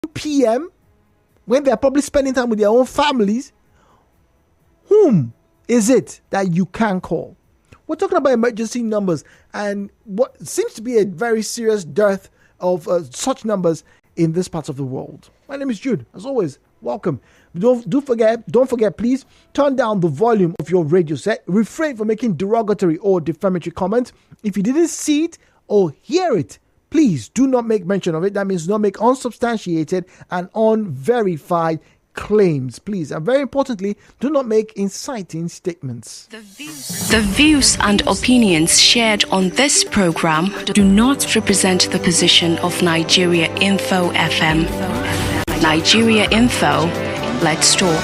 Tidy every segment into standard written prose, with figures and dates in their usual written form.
p.m., when they're probably spending time with their own families, whom is it that you can call? We're talking about emergency numbers and what seems to be a very serious dearth of such numbers in this part of the world. My name is Jude. As always, welcome. Don't forget, please turn down the volume of your radio set. Refrain from making derogatory or defamatory comments. If you didn't see it or hear it, please do not make mention of it. That means do not make unsubstantiated and unverified claims, please. And very importantly, do not make inciting statements. The views and opinions shared on this program do not represent the position of Nigeria Info FM. Nigeria Info, let's talk.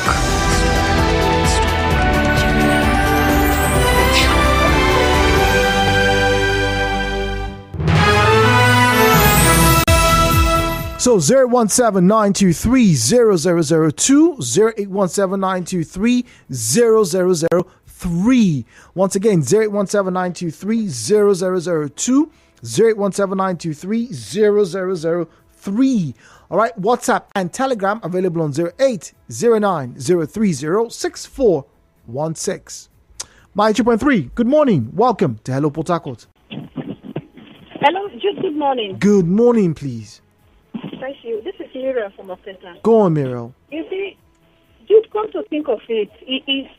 So 017-923-0002, 0817923-0003. Once again, 0817923-0002, 0817923-0003. All right, WhatsApp and Telegram available on 0809-030-6416. My 2.3, good morning. Welcome to Hello Port Harcourt. Hello, just good morning. Good morning, please. Thank you. This is Miriam from Okenta. Go on, Miriam. You see, you've come to think of it. It's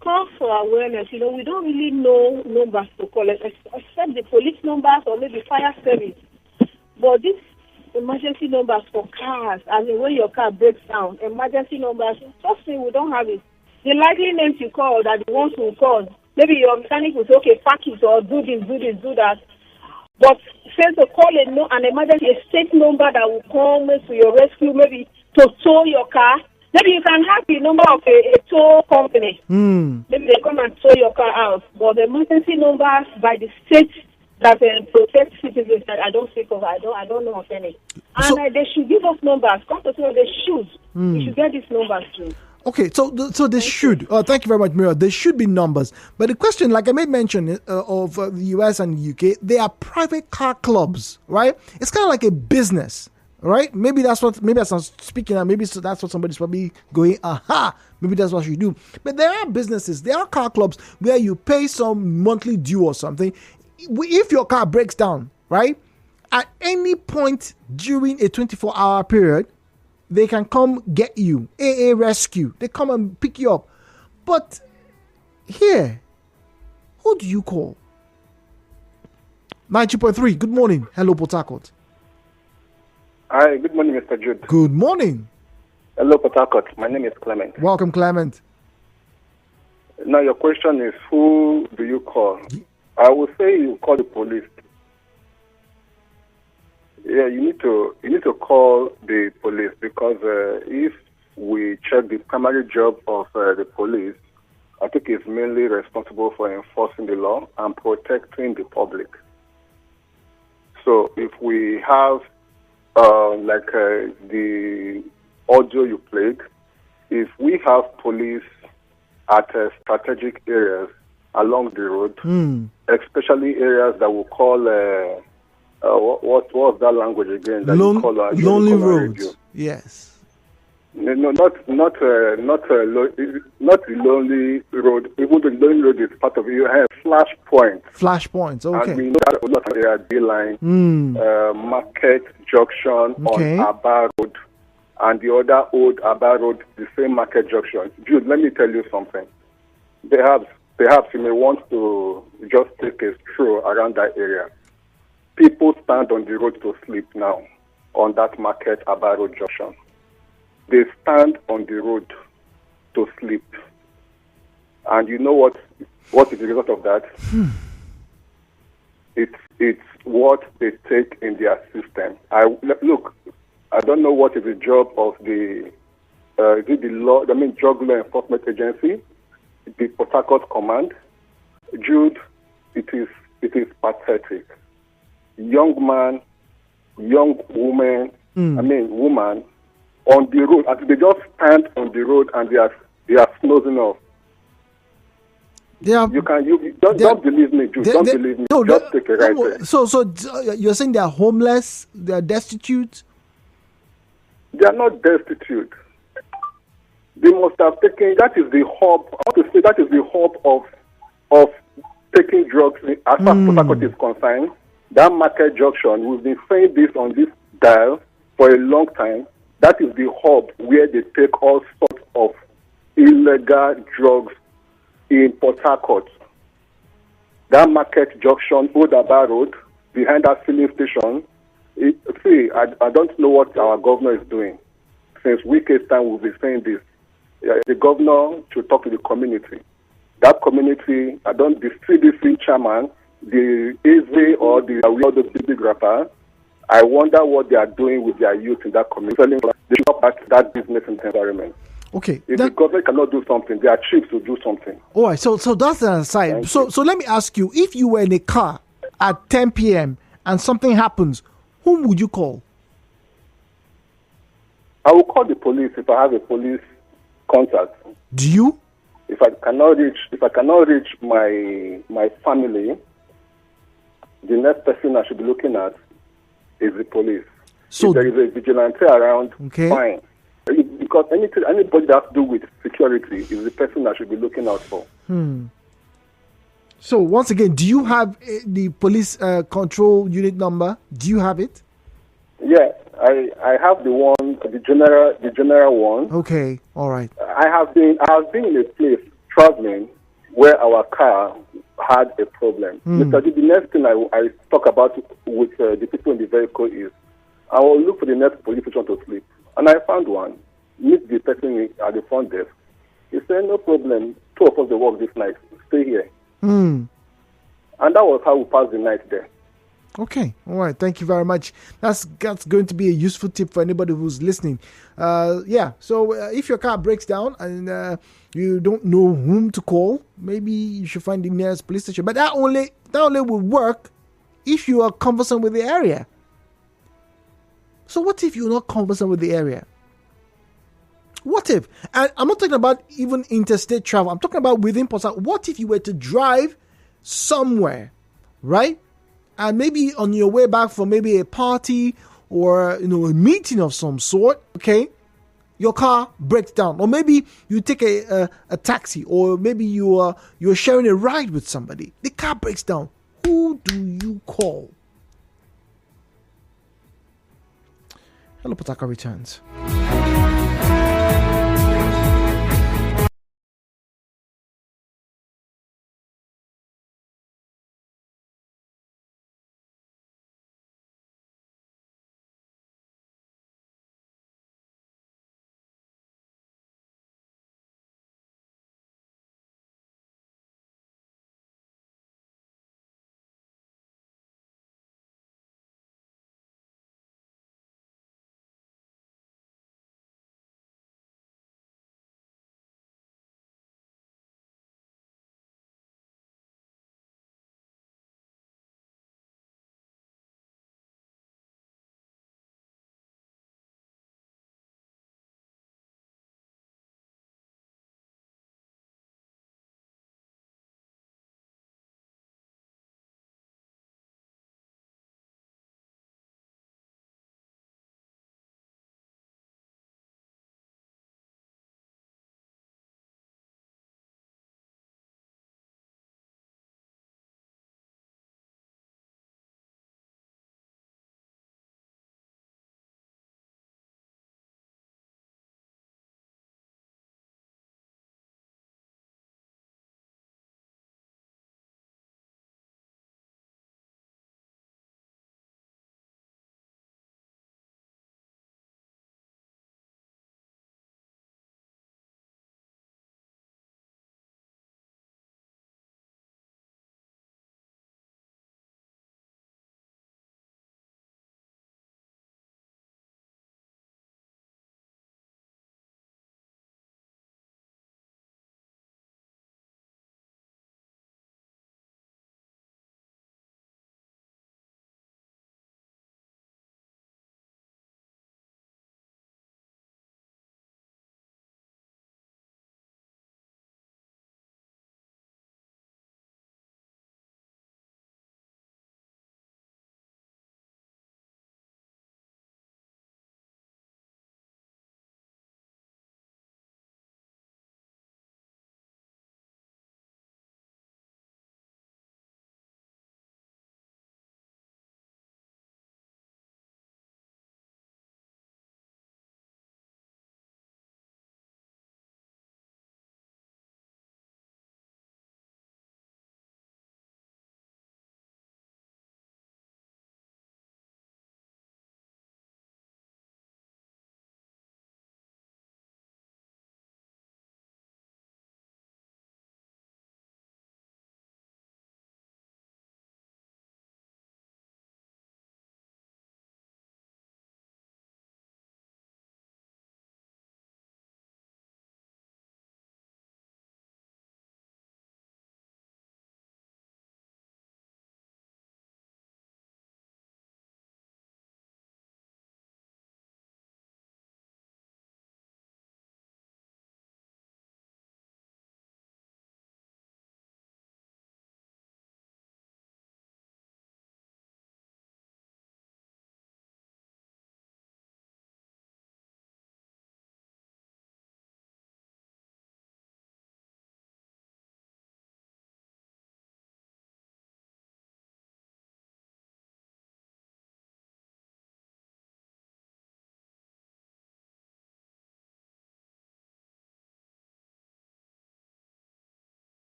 calls for awareness. You know, we don't really know numbers to call it, except the police numbers or maybe fire service. But these emergency numbers for cars, I mean, when your car breaks down, emergency numbers, trust me, we don't have it. The likely names you call that the ones who call, maybe your mechanic will say, okay, pack it or do this, do that. But since to call an emergency, a state number that will come to your rescue, maybe to tow your car. Maybe you can have the number of a tow company. Maybe they come and tow your car out. But the emergency numbers by the state that protect citizens that I don't think of, I don't know of any. And they should give us numbers. Come to say they should. We should get these numbers too. Okay, so they should. Thank you very much, Mira. There should be numbers, but the question, like I made mention of the US and the UK, they are private car clubs, right? It's kind of like a business, right? Maybe that's what I'm speaking, and maybe that's what somebody's probably going. Aha, maybe that's what you do. But there are businesses, there are car clubs where you pay some monthly due or something. If your car breaks down, right, at any point during a 24-hour period, they can come get you. AA Rescue. They come and pick you up. But here, who do you call? 92.3. Good morning. Hello, Port Harcourt. Hi, good morning, Mr. Jude. Good morning. Hello, Port Harcourt. My name is Clement. Welcome, Clement. Now, your question is, who do you call? I would say you call the police. Yeah, you need to call the police because if we check the primary job of the police, I think it's mainly responsible for enforcing the law and protecting the public. So if we have the audio you played, if we have police at strategic areas along the road, especially areas that we call what was that language again? That you call lonely roads. Yes. No, not the lonely road. Even the lonely road is part of it. You have flash points. Flash points. Okay. And we know that a lot of area D-line, Market Junction on Aba Road, and the other old Aba Road, the same Market Junction. Jude, let me tell you something. Perhaps you may want to just take a stroll around that area. People stand on the road to sleep now on that Market Aba Road Junction. They stand on the road to sleep. And you know what is the result of that? It's what they take in their system. I don't know what is the job of the drug law enforcement agency, the Port Harcourt Command. Jude, it is pathetic. Young man, young woman, woman on the road. They just stand on the road and they are snoozing off. Don't believe me, Jude. Don't believe me. No, just take a right there. So you're saying they are homeless, they are destitute? They are not destitute. They must have taken, that is the hub, I want to say that is the hub of taking drugs as far as Port Harcourt is concerned. That market junction, we've been saying this on this dial for a long time. That is the hub where they take all sorts of illegal drugs in Port Harcourt. That market junction, Old Aba Road, behind that filling station. I don't know what our governor is doing. Since week's time, we've been saying this. The governor should talk to the community. That community, the CDC chairman, the AZ or the big rapper, I wonder what they are doing with their youth in that community. They should not back that business in the environment. Okay. If the government cannot do something, their chiefs will do something. All right. So that's an aside. So let me ask you: if you were in a car at 10 p.m. and something happens, whom would you call? I will call the police if I have a police contact. Do you? If I cannot reach my family, the next person I should be looking at is the police. So if there is a vigilante around, fine. Because anybody that has to do with security is the person I should be looking out for. So once again, do you have the police control unit number? Do you have it? Yeah, I have the general one. Okay, all right. I have been in a place traveling where our car had a problem. Mr. D, the next thing I talk about with the people in the vehicle is I will look for the next police station to sleep. And I found one. Meet the person at the front desk. He said, no problem. 2 of us will work this night. Stay here. And that was how we passed the night there. Okay. All right. Thank you very much. That's going to be a useful tip for anybody who's listening. So if your car breaks down and you don't know whom to call, maybe you should find the nearest police station. But that only will work if you are conversant with the area. So what if you're not conversant with the area? What if? And I'm not talking about even interstate travel. I'm talking about within Port Harcourt. What if you were to drive somewhere, right? And maybe on your way back from maybe a party or a meeting of some sort, okay? Your car breaks down, or maybe you take a taxi, or maybe you're sharing a ride with somebody. The car breaks down. Who do you call? Hello, Port Harcourt returns.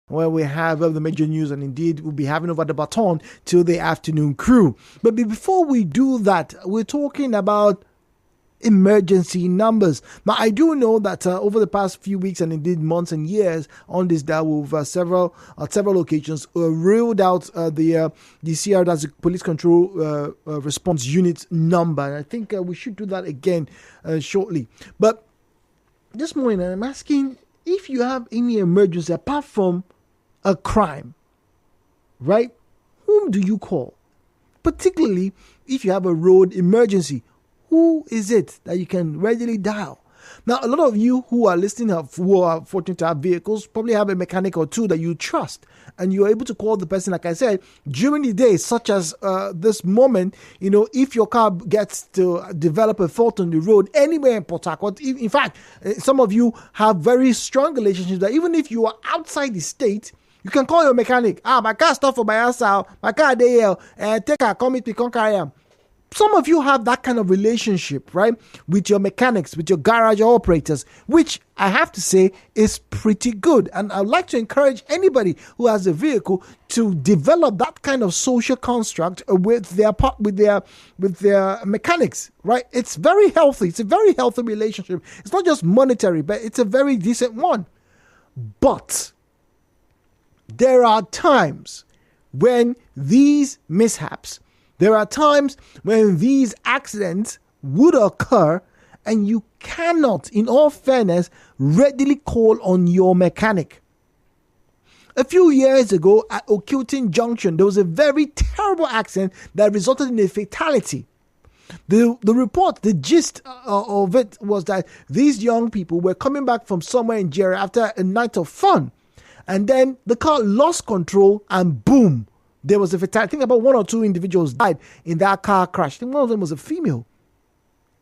where we have the major news, and indeed we'll be having over the baton till the afternoon crew. But before we do that, we're talking about emergency numbers. Now, I do know that over the past few weeks and indeed months and years on this dial, we've several occasions ruled out the CR, that's the Police Control Response Unit number. And I think we should do that again shortly. But this morning, I'm asking if you have any emergency apart from a crime, right? Whom do you call? Particularly if you have a road emergency, who is it that you can readily dial? Now, a lot of you who are listening, who are fortunate to have vehicles, probably have a mechanic or two that you trust, and you're able to call the person, like I said, during the day, such as this moment. If your car gets to develop a fault on the road anywhere in Port Harcourt, in fact, some of you have very strong relationships that even if you are outside the state, you can call your mechanic. My car stopped for my house, my car there, and take a come with me, come carry him. Some of you have that kind of relationship, right, with your mechanics, with your garage operators, which I have to say is pretty good. And I'd like to encourage anybody who has a vehicle to develop that kind of social construct with their mechanics, right? It's very healthy. It's a very healthy relationship. It's not just monetary, but it's a very decent one. But there are times when these mishaps, there are times when these accidents would occur and you cannot, in all fairness, readily call on your mechanic. A few years ago at Okilton Junction, there was a very terrible accident that resulted in a fatality. The report, the gist of it was that these young people were coming back from somewhere in Nigeria after a night of fun. And then the car lost control and boom, there was a fatality. I think about 1 or 2 individuals died in that car crash. I think one of them was a female.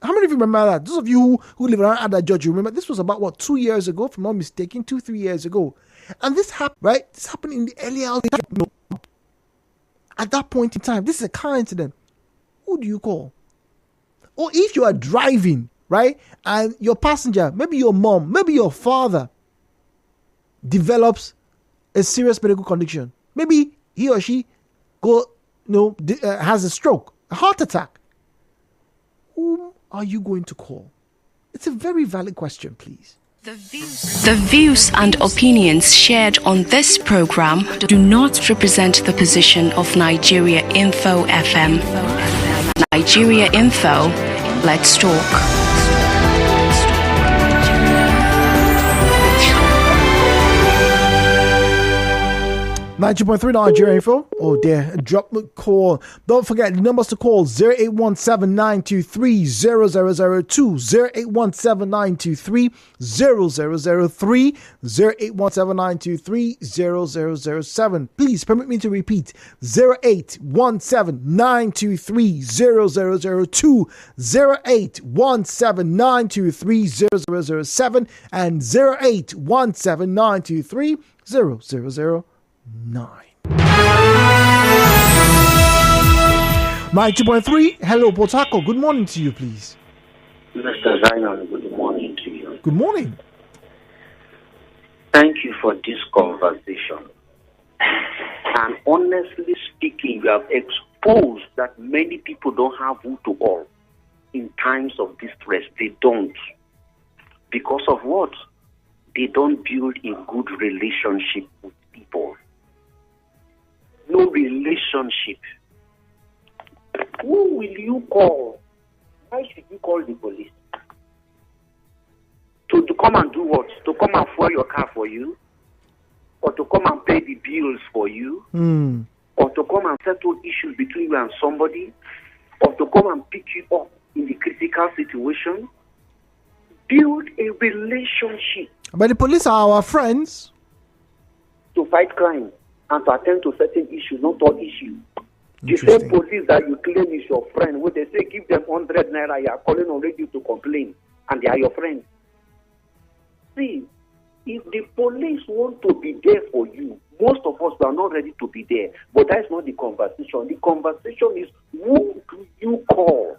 How many of you remember that? Those of you who live around Ada George, you remember this was about 2 years ago, if I'm not mistaken, 2-3 years ago. And this happened, right? This happened in the early hours. At that point in time, this is a car incident. Who do you call? Or if you are driving, right, and your passenger, maybe your mom, maybe your father, develops a serious medical condition. Maybe he or she has a stroke, a heart attack. Whom are you going to call? It's a very valid question, please. The views and opinions shared on this program do not represent the position of Nigeria Info FM. Nigeria Info, let's talk. 90.3 Nigeria Info. Oh dear, drop the call. Don't forget the numbers to call: 0817-923-0002, 0817-923-0003, 0817-923-0007. Please permit me to repeat: 0817-923-0002, 0817-923-0007, and 0817-923-0009. 92.3. Hello, Port Harcourt. Good morning to you, please. Mr. Zion, good morning to you. Good morning. Thank you for this conversation. And honestly speaking, you have exposed that many people don't have who to call in times of distress. They don't. Because of what? They don't build a good relationship with people. No relationship. Who will you call? Why should you call the police? To come and do what? To come and fuel your car for you? Or to come and pay the bills for you? Or to come and settle issues between you and somebody? Or to come and pick you up in the critical situation? Build a relationship. But the police are our friends. To fight crime and to attend to certain issues, not all issues. The same police that you claim is your friend, when they say give them 100 naira, you are calling on radio to complain, and they are your friends. See, if the police want to be there for you, most of us are not ready to be there. But that's not the conversation. The conversation is, who do you call?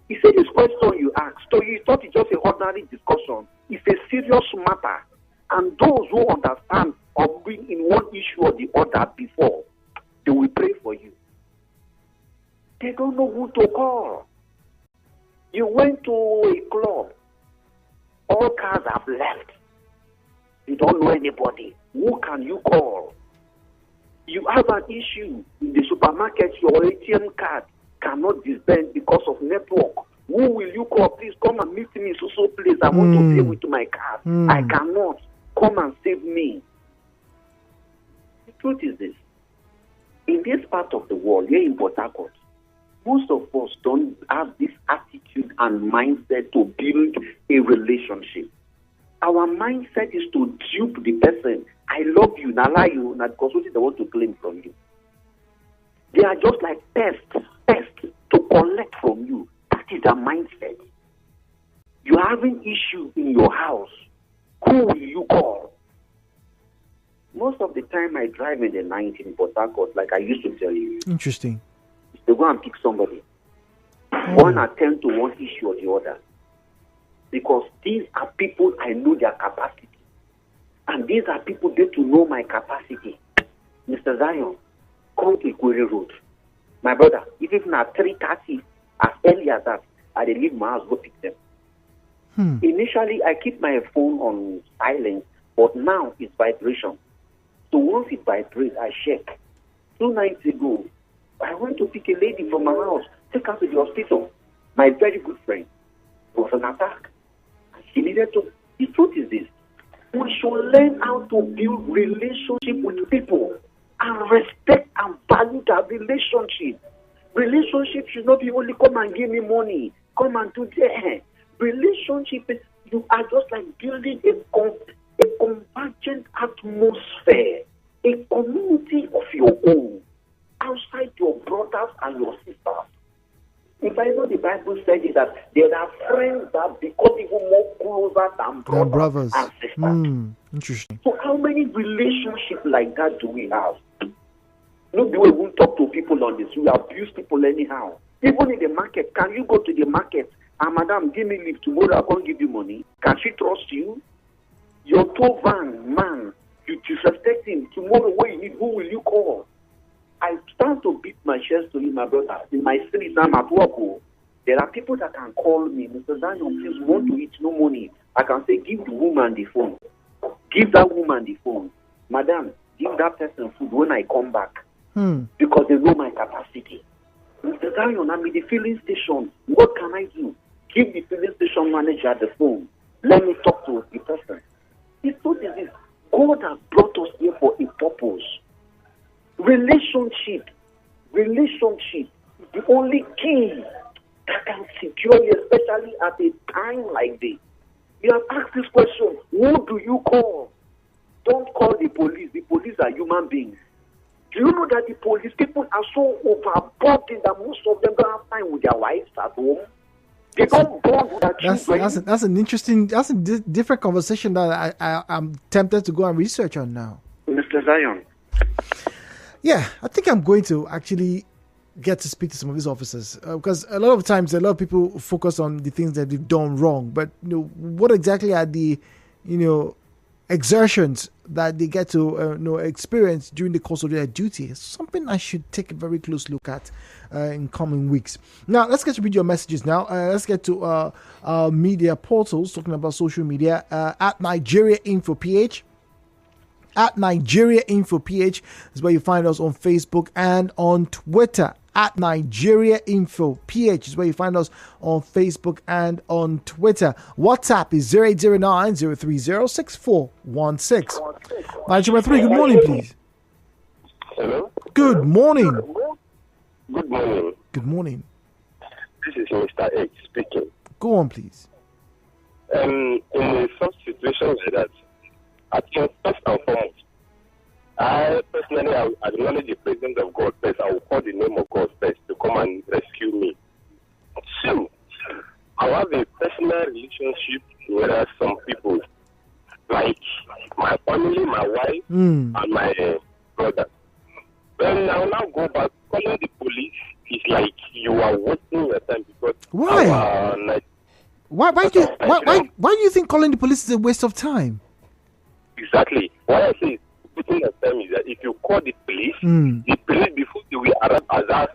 He said this question you asked, so you thought it's just an ordinary discussion. It's a serious matter. And those who understand of being in one issue or the other before, they will pray for you. They don't know who to call. You went to a club. All cars have left. You don't know anybody. Who can you call? You have an issue in the supermarket. Your ATM card cannot dispense because of network. Who will you call? Please come and meet me in so place. I want to pay with my card. I cannot. Come and save me. The truth is this. In this part of the world, here in Port Harcourt, most of us don't have this attitude and mindset to build a relationship. Our mindset is to dupe the person. I love you, now lie you, now because what they want to claim from you. They are just like pests to collect from you. That is their mindset. You are having issue in your house. Who will you call? Most of the time I drive in the night in Port Harcourt, like I used to tell you. Interesting. They go and pick somebody. One attend to one issue or the other. Because these are people I know their capacity. And these are people get to know my capacity. Mr. Zion, come to Ikwere Road. My brother, even at 3:30, as early as that, I leave my house, go pick them. Initially, I keep my phone on silent, but now it's vibration. So once it vibrates, I check. 2 nights ago, I went to pick a lady from my house, take her to the hospital. My very good friend. It was an attack. She needed to. The truth is this. We should learn how to build relationship with people and respect and value that relationship. Relationship should not be only come and give me money, come and do that. Relationship is, you are just like building a convergent atmosphere, a community of your own, outside your brothers and your sisters. If I know the Bible says it, that there are friends that become even more closer than brothers and sisters. Interesting. So how many relationships like that do we have? Nobody will talk to people on this. We abuse people anyhow. Even in the market, can you go to the market and madam, give me leave tomorrow, I can't give you money? Can she trust you? Your tow van man, you disrespect him. Tomorrow, what you need, who will you call? I stand to beat my chest to you, my brother. In my street, I'm at work. There are people that can call me. Mr. Zion, please, want to eat, no money. I can say, give the woman the phone. Give that woman the phone. Madam, give that person food when I come back. Because they know my capacity. Mr. Zion, I'm in the filling station. What can I do? Give the filling station manager the phone. Let me talk to the person. The truth is this. God has brought us here for a purpose. Relationship is the only key that can secure you, especially at a time like this. You have asked this question, who do you call? Don't call the police. The police are human beings. Do you know that the police people are so overburdened that most of them don't have time with their wives at home? They don't bond with their children. That's an interesting, that's a different conversation that I'm tempted to go and research on now. Mr. Zion. Yeah, I think I'm going to actually get to speak to some of these officers because a lot of times a lot of people focus on the things that they've done wrong, but what exactly are the exertions that they get to experience during the course of their duty? It's something I should take a very close look at in coming weeks. Now let's get to read your messages. Now let's get to media portals, talking about social media at Nigeria Info PH. At Nigeria Info PH is where you find us on Facebook and on Twitter. At Nigeria Info PH is where you find us on Facebook and on Twitter. WhatsApp is 0809-030-6416. Nigeria 3, good morning, please. Hello? Good morning. Good morning. Good morning. This is Mr. H speaking. Go on, please. In such situations like that, I think first and foremost, I personally acknowledge the presence of God first. I will call the name of God first to come and rescue me. Two, I have a personal relationship with some people, like my family, my wife, and my brother. Then I will now go back. Calling the police is like you are wasting your time because why? Why do you think calling the police is a waste of time? Exactly. What I say is putting a term is that if you call the police before they will arrive as us,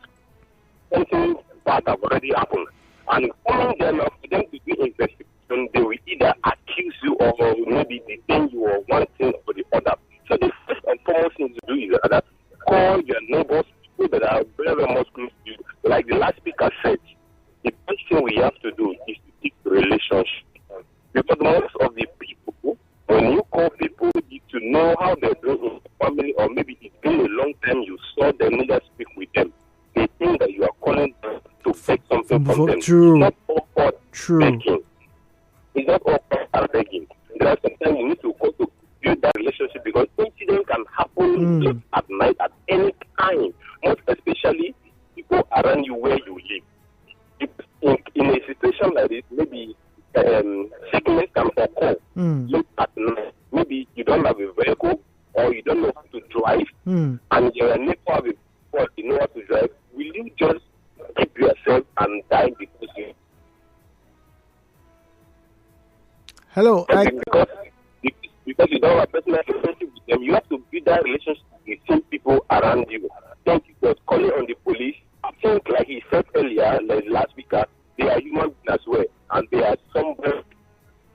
something bad have already happened. And calling them up for them to do investigation, they will either accuse you or maybe detain you or one thing or the other. So the first and foremost thing to do is that call your neighbors, people that are very, very much close to you. Like the last speaker said, the first thing we have to do is to keep the relationship. Because most of the people, when you call people, you need to know how they're doing in the family, or maybe it's been a long time you saw them, neither speak with them. They think that you are calling them to take something from them. True. It's not all about begging. It's not all about begging. There are sometimes you need to go to build that relationship, because incidents can happen late at night at any time, most especially people around you where you live. In a situation like this, maybe sickness can occur late at night. Maybe you don't have a vehicle or you don't know how to drive, and your neighbor have a vehicle, you know how to drive. Will you just keep yourself and die because you? Hello. Because you don't have a personal relationship with them, you have to build that relationship with the same people around you. Thank you for calling on the police. I think, like he said earlier, like last week, they are human beings as well, and they are some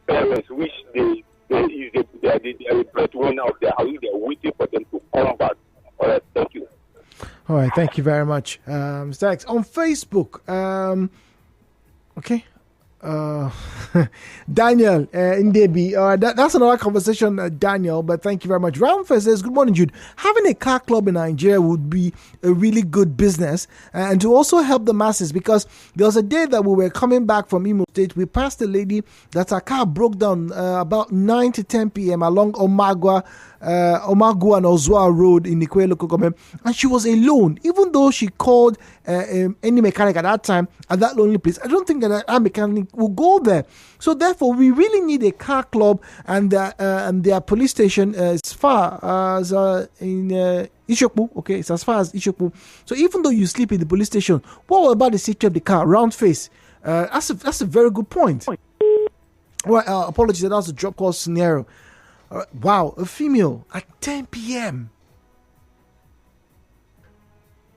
parents which they are a breadwinner of their house. They are waiting for them to come back. All right, thank you. All right, thank you very much, Mr. X. On Facebook, okay. Daniel Ndebi, that's another conversation, Daniel, but thank you very much. Ramford says, good morning, Jude. Having a car club in Nigeria would be a really good business, and to also help the masses, because there was a day that we were coming back from Imo State. We passed a lady that her car broke down about 9 to 10 p.m. along Omagua and Ozua Road in Ikwe local government, and she was alone. Even though she called any mechanic at that time at that lonely place, I don't think that our mechanic will go there. So therefore, we really need a car club, and their police station as far as in Ishokpu. Okay, it's as far as Ishokpu. So even though you sleep in the police station, what about the safety of the car? Round face. That's a very good point. Well, apologies, that was a drop call scenario. Wow, a female at 10 p.m.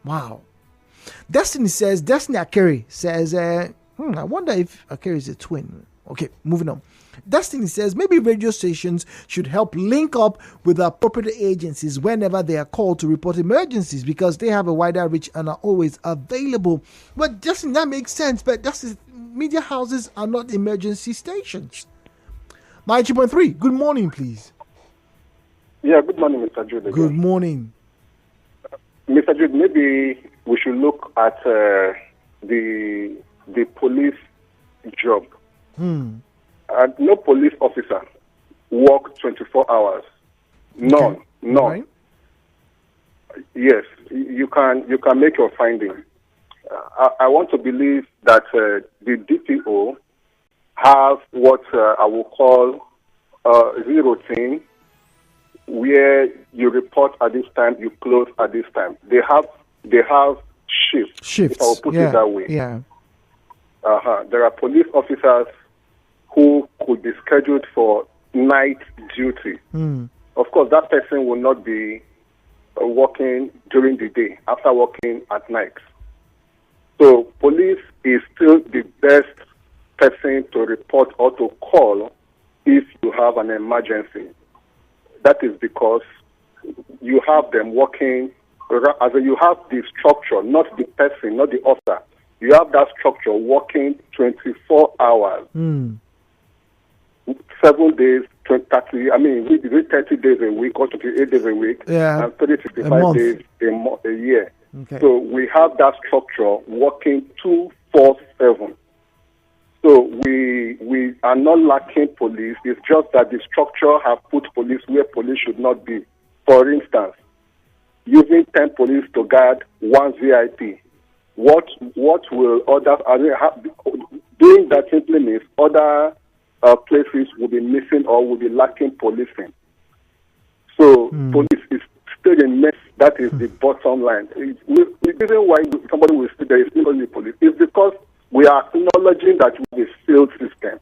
Wow. Destiny Akeri says, I wonder if Akeri is a twin. Okay, moving on. Destiny says, maybe radio stations should help link up with appropriate agencies whenever they are called to report emergencies, because they have a wider reach and are always available. But Destiny, that makes sense, but media houses are not emergency stations. My 2.3, good morning, please. Yeah, good morning, Mr. Jude. Again. Good morning. Mr. Jude, maybe we should look at the police job. No police officer work 24 hours. None. Okay. None. Right. Yes, you can make your finding. I want to believe that the DPO have what I will call a routine, where you report at this time, you close at this time. They have shifts. If I will put it that way. Yeah. There are police officers who could be scheduled for night duty. Of course, that person will not be working during the day after working at night. So police is still the best person to report or to call if you have an emergency. That is because you have them working, as in you have the structure, not the person, not the officer. You have that structure working 24 hours, 7 days, 30, 30 days a week or 28 days a week, and 365 days a year. Okay. So we have that structure working 24/7. So we are not lacking police. It's just that the structure have put police where police should not be. For instance, using 10 police to guard one VIP. What will others? Doing that simply means other places will be missing or will be lacking policing. So police is still in mess. That is the bottom line. The reason why somebody will say there is still only police is because we are acknowledging that we have a failed system.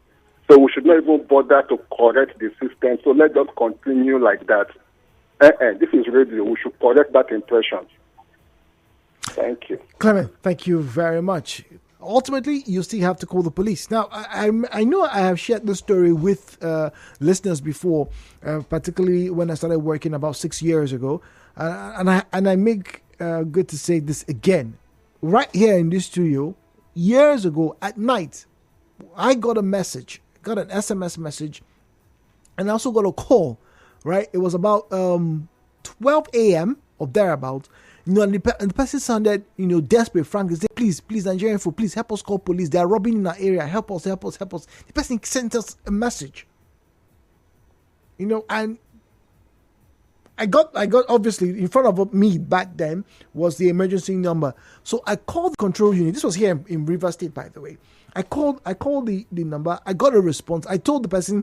So we should not even bother to correct the system. So let us continue like that. This is radio. We should correct that impression. Thank you. Clement, thank you very much. Ultimately, you still have to call the police. Now, I know I have shared this story with listeners before, particularly when I started working about 6 years ago. And I make good to say this again. Right here in this studio, years ago at night, I got an SMS message, and I also got a call, right? It was about 12 a.m. or thereabout. And the person sounded, desperate, frank. They said, please, Nigerian info, please help us call police. They are robbing in our area. Help us. The person sent us a message. And I got obviously in front of me back then was the emergency number. So I called the control unit. This was here in River State, by the way. I called the number. I got a response. I told the person,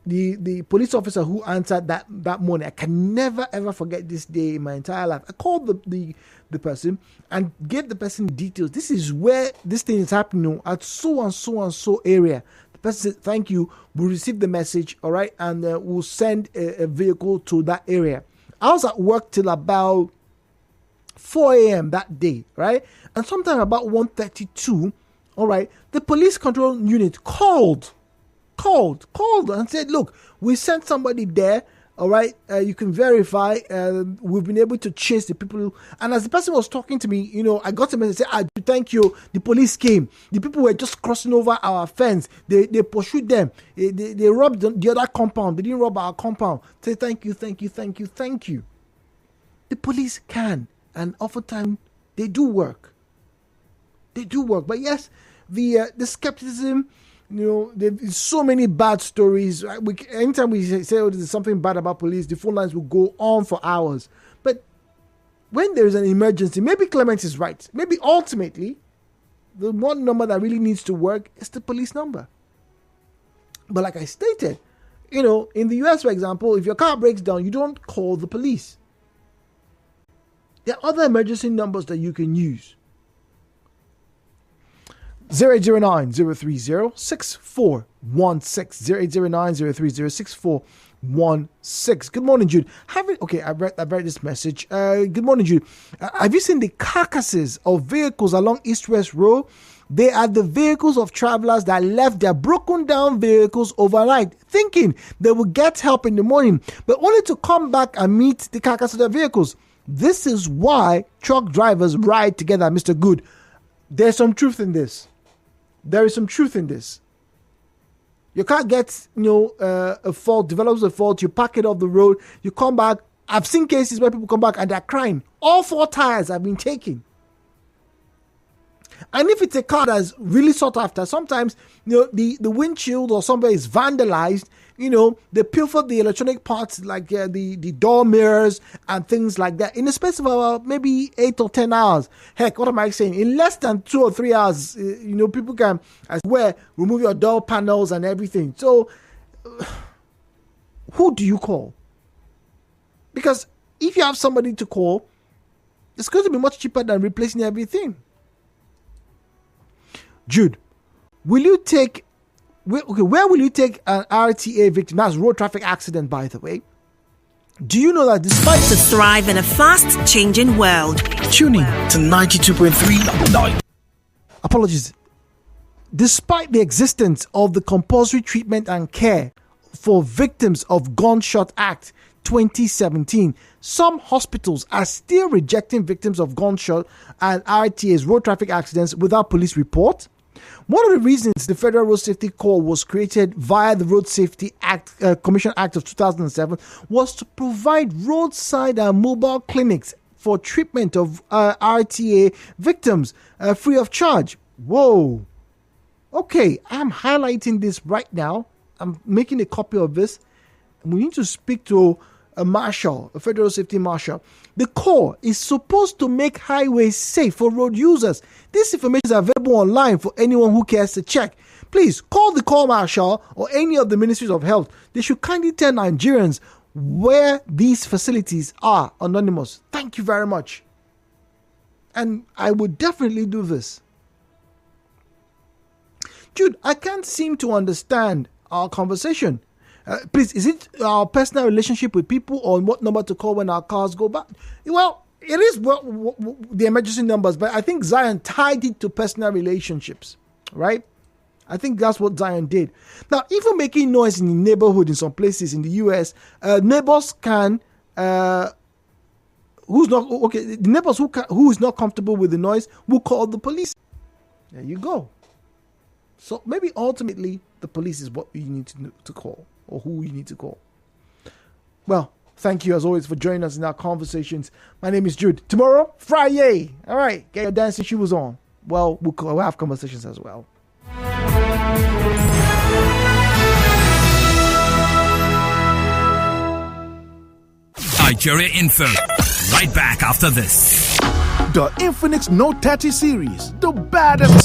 the police officer who answered that morning. I can never ever forget this day in my entire life. I called the person and gave the person details. This is where this thing is happening at so and so and so area. The person said, thank you. We'll receive the message, all right, and we'll send a vehicle to that area. I was at work till about 4 a.m. that day, right? And sometime about 1:32, all right, the police control unit called and said, look, we sent somebody there, all right, you can verify, we've been able to chase the people. And as the person was talking to me, I got a message, said, thank you, the police came, the people were just crossing over our fence, they pursued them, they robbed the other compound, they didn't rob our compound. Say thank you. The police can, and oftentimes they do work, but yes, the skepticism, there's so many bad stories. Anytime we say there's something bad about police, the phone lines will go on for hours. But when there's an emergency, maybe Clement is right. Maybe ultimately, the one number that really needs to work is the police number. But like I stated, in the US, for example, if your car breaks down, you don't call the police. There are other emergency numbers that you can use. 0809-030-6416. 0809-030-6416. Good morning, Jude. I read this message. Good morning, Jude. Have you seen the carcasses of vehicles along East-West Road? They are the vehicles of travelers that left their broken down vehicles overnight, thinking they will get help in the morning, but only to come back and meet the carcass of their vehicles. This is why truck drivers ride together, Mr. Good. There's some truth in this. There is some truth in this. Your car gets, a fault, develops a fault, you park it off the road, you come back. I've seen cases where people come back and they're crying. All 4 tires have been taken. And if it's a car that's really sought after, sometimes, the windshield or somewhere is vandalized, they pilfer the electronic parts like the door mirrors and things like that in the space of about maybe 8 or 10 hours. Heck, what am I saying? In less than 2 or 3 hours, people can, as well, remove your door panels and everything. So, who do you call? Because if you have somebody to call, it's going to be much cheaper than replacing everything. Jude, where will you take an RTA victim? That's road traffic accident, by the way. Do you know that despite to thrive in a fast-changing world, tuning to 92.3. Apologies. Despite the existence of the Compulsory Treatment and Care for Victims of Gunshot Act 2017, some hospitals are still rejecting victims of gunshot and RTAs, road traffic accidents, without police report. One of the reasons the Federal Road Safety Corps was created via the Road Safety Act, Commission Act of 2007 was to provide roadside and mobile clinics for treatment of RTA victims free of charge. Whoa. Okay, I'm highlighting this right now. I'm making a copy of this. We need to speak to a marshal, a federal safety marshal. The Corps is supposed to make highways safe for road users. This information is available online for anyone who cares to check. Please call the Corps Marshal or any of the Ministries of Health. They should kindly tell Nigerians where these facilities are. Anonymous. Thank you very much. And I would definitely do this. Jude, I can't seem to understand our conversation. Please, is it our personal relationship with people or what number to call when our cars go back? Well, it is the emergency numbers, but I think Zion tied it to personal relationships, right? I think that's what Zion did. Now, even making noise in the neighborhood in some places in the US, neighbors can, the neighbors who is not comfortable with the noise will call the police. There you go. So maybe ultimately the police is what you need to call, or who you need to call. Well, thank you as always for joining us in our conversations. My name is Jude. Tomorrow, Friday. All right, get your dancing shoes on. Well, we'll have conversations as well. Nigeria Info. Right back after this. The Infinix Note 30 series, the baddest.